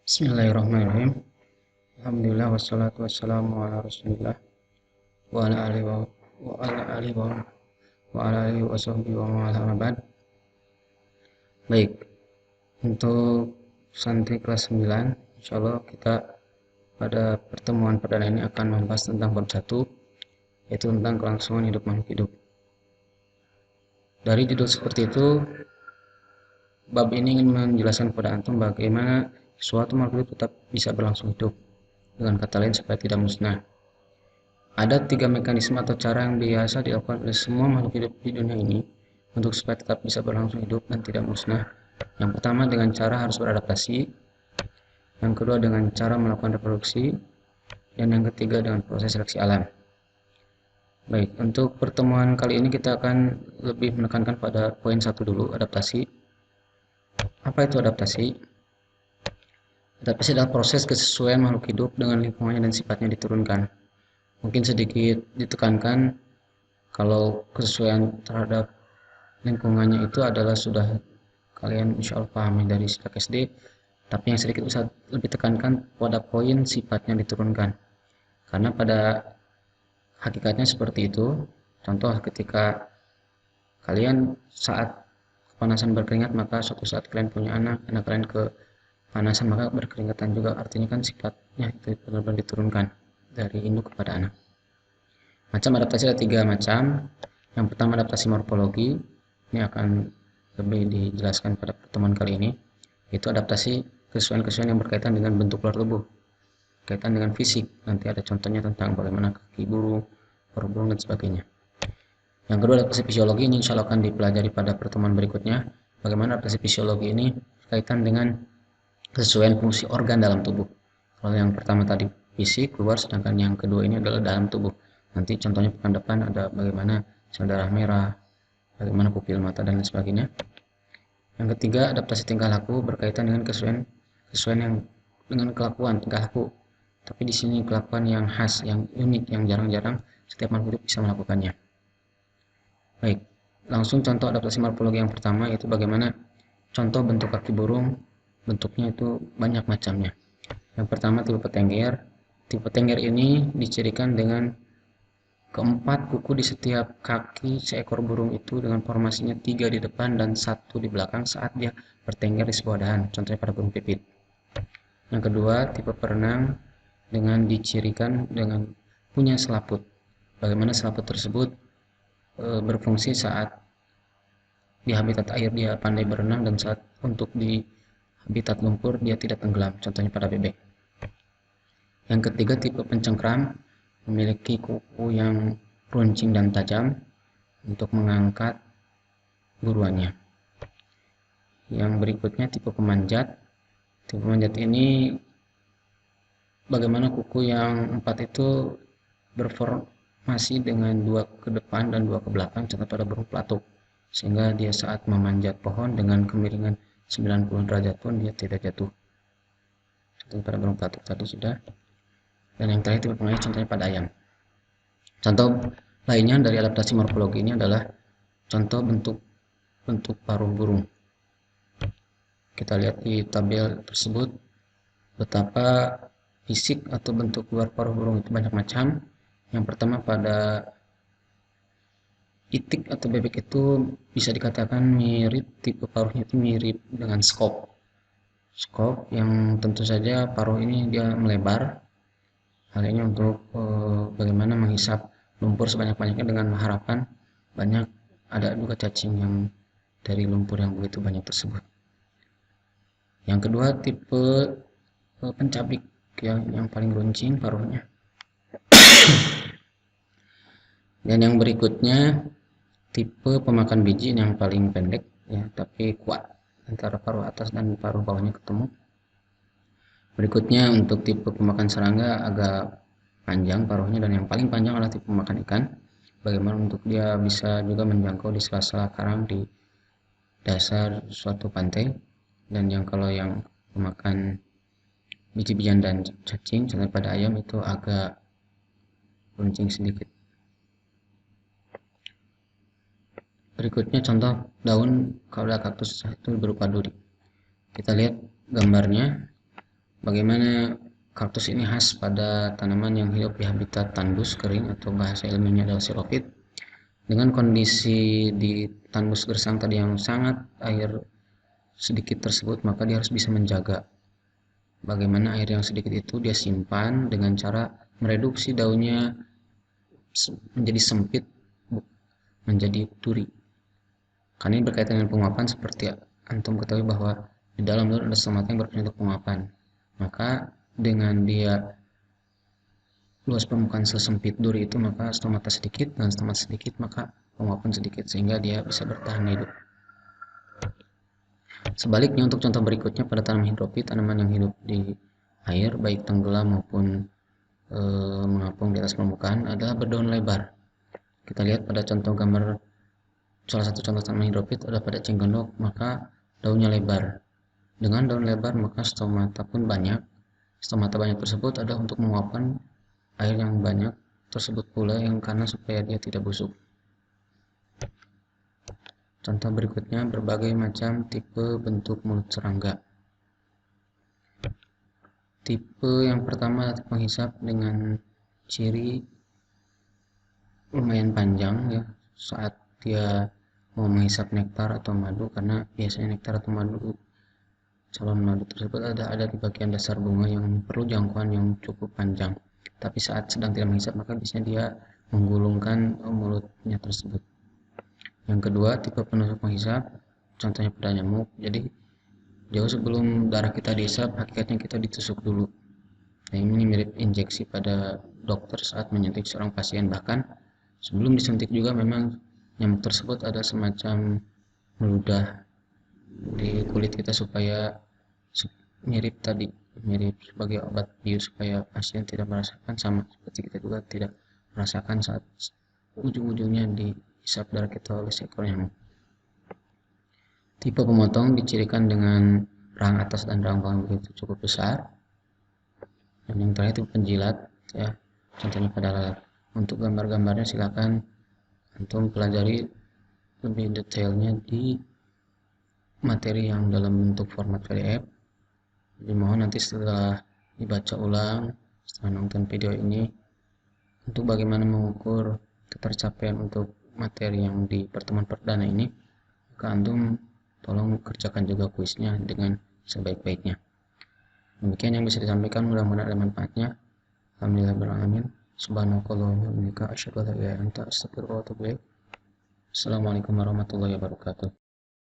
Bismillahirrahmanirrahim. Alhamdulillah wassalatu wassalamu ala Rasulillah wa ala alihi wa sahbihi wa ala ma ba'd. Baik, untuk santri kelas 9, insyaallah kita pada pertemuan perdana ini akan membahas tentang bab 1, yaitu tentang kelangsungan hidup makhluk hidup. Dari judul seperti itu, bab ini ingin menjelaskan kepada antum bagaimana suatu makhluk hidup tetap bisa berlangsung hidup, dengan kata lain supaya tidak musnah. Ada 3 mekanisme atau cara yang biasa dilakukan oleh semua makhluk hidup di dunia ini untuk supaya tetap bisa berlangsung hidup dan tidak musnah. Yang pertama dengan cara harus beradaptasi, yang kedua dengan cara melakukan reproduksi, dan yang ketiga dengan proses seleksi alam. Baik, untuk pertemuan kali ini kita akan lebih menekankan pada poin 1 dulu, adaptasi. Apa itu adaptasi? Adaptasi adalah proses kesesuaian makhluk hidup dengan lingkungannya dan sifatnya diturunkan. Mungkin sedikit ditekankan kalau kesesuaian terhadap lingkungannya itu adalah sudah kalian insya Allah pahami dari sejak SD, tapi yang sedikit bisa lebih tekankan pada poin sifatnya diturunkan, karena pada hakikatnya seperti itu. Contoh, ketika kalian saat kepanasan berkeringat, maka suatu saat kalian punya anak kalian kepanasan maka berkeringatan juga, artinya kan sifatnya itu benar-benar diturunkan dari induk kepada anak. Macam adaptasi ada 3 macam. Yang pertama adaptasi morfologi, ini akan lebih dijelaskan pada pertemuan kali ini, yaitu adaptasi kesesuaian-kesesuaian yang berkaitan dengan bentuk luar tubuh, berkaitan dengan fisik. Nanti ada contohnya tentang bagaimana kaki burung, paruh burung, dan sebagainya. Yang kedua adaptasi fisiologi, ini insya Allah akan dipelajari pada pertemuan berikutnya. Bagaimana adaptasi fisiologi ini berkaitan dengan kesesuaian fungsi organ dalam tubuh. Kalau yang pertama tadi fisik luar, sedangkan yang kedua ini adalah dalam tubuh. Nanti contohnya pekan depan ada bagaimana sel darah merah, bagaimana pupil mata, dan lain sebagainya. Yang ketiga adaptasi tingkah laku, berkaitan dengan kesesuaian yang dengan kelakuan tingkah laku. Tapi di sini kelakuan yang khas, yang unik, yang jarang-jarang setiap makhluk hidup bisa melakukannya. Baik, langsung contoh adaptasi morfologi yang pertama, yaitu bagaimana contoh bentuk kaki burung. Bentuknya itu banyak macamnya. Yang pertama tipe petengger. Tipe petengger ini dicirikan dengan keempat kuku di setiap kaki seekor burung itu dengan formasinya 3 di depan dan 1 di belakang saat dia bertengger di sebuah dahan, contohnya pada burung pipit. Yang kedua, tipe perenang dengan dicirikan dengan punya selaput. Bagaimana selaput tersebut berfungsi saat di habitat air dia pandai berenang, dan saat untuk di habitat lumpur dia tidak tenggelam, contohnya pada bebek. Yang ketiga, tipe pencengkram, memiliki kuku yang runcing dan tajam untuk mengangkat buruannya. Yang berikutnya tipe pemanjat. Tipe pemanjat ini bagaimana kuku yang 4 itu berformasi dengan 2 ke depan dan 2 ke belakang, contoh pada burung pelatuk, sehingga dia saat memanjat pohon dengan kemiringan 90 derajat pun dia tidak jatuh, contoh pada burung pelatuk tadi sudah. Dan yang terakhir tipe pengayuh, contohnya pada ayam. Contoh lainnya dari adaptasi morfologi ini adalah contoh bentuk paruh burung. Kita lihat di tabel tersebut betapa fisik atau bentuk luar paruh burung itu banyak macam. Yang pertama pada itik atau bebek itu bisa dikatakan mirip, tipe paruhnya itu mirip dengan skop. Skop yang tentu saja paruh ini dia melebar. Hal ini untuk bagaimana menghisap lumpur sebanyak-banyaknya dengan harapan banyak ada juga cacing yang dari lumpur yang begitu banyak tersebut. Yang kedua tipe pencabik, yang paling runcing paruhnya. Dan yang berikutnya tipe pemakan biji yang paling pendek, ya, tapi kuat, antara paruh atas dan paruh bawahnya ketemu. Berikutnya untuk tipe pemakan serangga agak panjang paruhnya, dan yang paling panjang adalah tipe pemakan ikan. Bagaimana untuk dia bisa juga menjangkau di sela-sela karang di dasar suatu pantai. Dan yang kalau yang memakan biji-bijian dan cacing, contoh pada ayam itu agak runcing sedikit. Berikutnya contoh daun kalau kaktus itu berupa duri. Kita lihat gambarnya. Bagaimana kaktus ini khas pada tanaman yang hidup di habitat tandus kering atau bahasa ilmiahnya adalah xerophyt. Dengan kondisi di tandus gersang tadi yang sangat air sedikit tersebut, maka dia harus bisa menjaga bagaimana air yang sedikit itu dia simpan dengan cara mereduksi daunnya menjadi sempit, menjadi duri. Karena ini berkaitan dengan penguapan, seperti antum ketahui bahwa di dalam daun ada stomata yang berfungsi untuk penguapan. Maka dengan dia luas permukaan sesempit duri itu, maka stomata sedikit, dan stomata sedikit maka penguapan sedikit, sehingga dia bisa bertahan hidup. Sebaliknya, untuk contoh berikutnya pada tanaman hidrofit, tanaman yang hidup di air baik tenggelam maupun mengapung di atas permukaan, adalah berdaun lebar. Kita lihat pada contoh gambar, salah satu contoh tanaman hidrofit ada pada cengkondok, maka daunnya lebar. Dengan daun lebar maka stomata pun banyak. Stomata banyak tersebut adalah untuk menguapkan air yang banyak tersebut pula, yang karena supaya dia tidak busuk. Contoh berikutnya, berbagai macam tipe bentuk mulut serangga. Tipe yang pertama adalah penghisap dengan ciri lumayan panjang ya saat dia mau menghisap nektar atau madu, karena biasanya nektar atau madu, calon madu tersebut ada di bagian dasar bunga yang perlu jangkauan yang cukup panjang. Tapi saat sedang tidak menghisap maka biasanya dia menggulungkan mulutnya tersebut. Yang kedua, tipe penusuk penghisap, contohnya pada nyamuk. Jadi jauh sebelum darah kita dihisap, hakikatnya kita ditusuk dulu. Nah, ini mirip injeksi pada dokter saat menyuntik seorang pasien. Bahkan sebelum disuntik juga memang nyamuk tersebut ada semacam meludah di kulit kita supaya mirip tadi, mirip sebagai obat bius supaya pasien tidak merasakan, sama seperti kita juga tidak merasakan saat ujung-ujungnya dihisap darah kita oleh seekor nyamuk. Tipe pemotong dicirikan dengan rahang atas dan rahang bawah begitu cukup besar. Dan yang terakhir tipe penjilat ya, contohnya pada lalat. Untuk gambar-gambarnya silakan antum pelajari lebih detailnya di materi yang dalam bentuk format PDF. Jadi mohon nanti setelah dibaca ulang, setelah nonton video ini, untuk bagaimana mengukur ketercapaian untuk materi yang di pertemuan perdana ini, maka antum tolong kerjakan juga kuisnya dengan sebaik-baiknya. Demikian yang bisa disampaikan, mudah-mudahan ada manfaatnya. Alhamdulillahirabbil Subhanakallahumma wa bihamdika asyhadu an la ilaha illa anta astaghfiruka wa atubu ilaik. Assalamualaikum warahmatullahi wabarakatuh.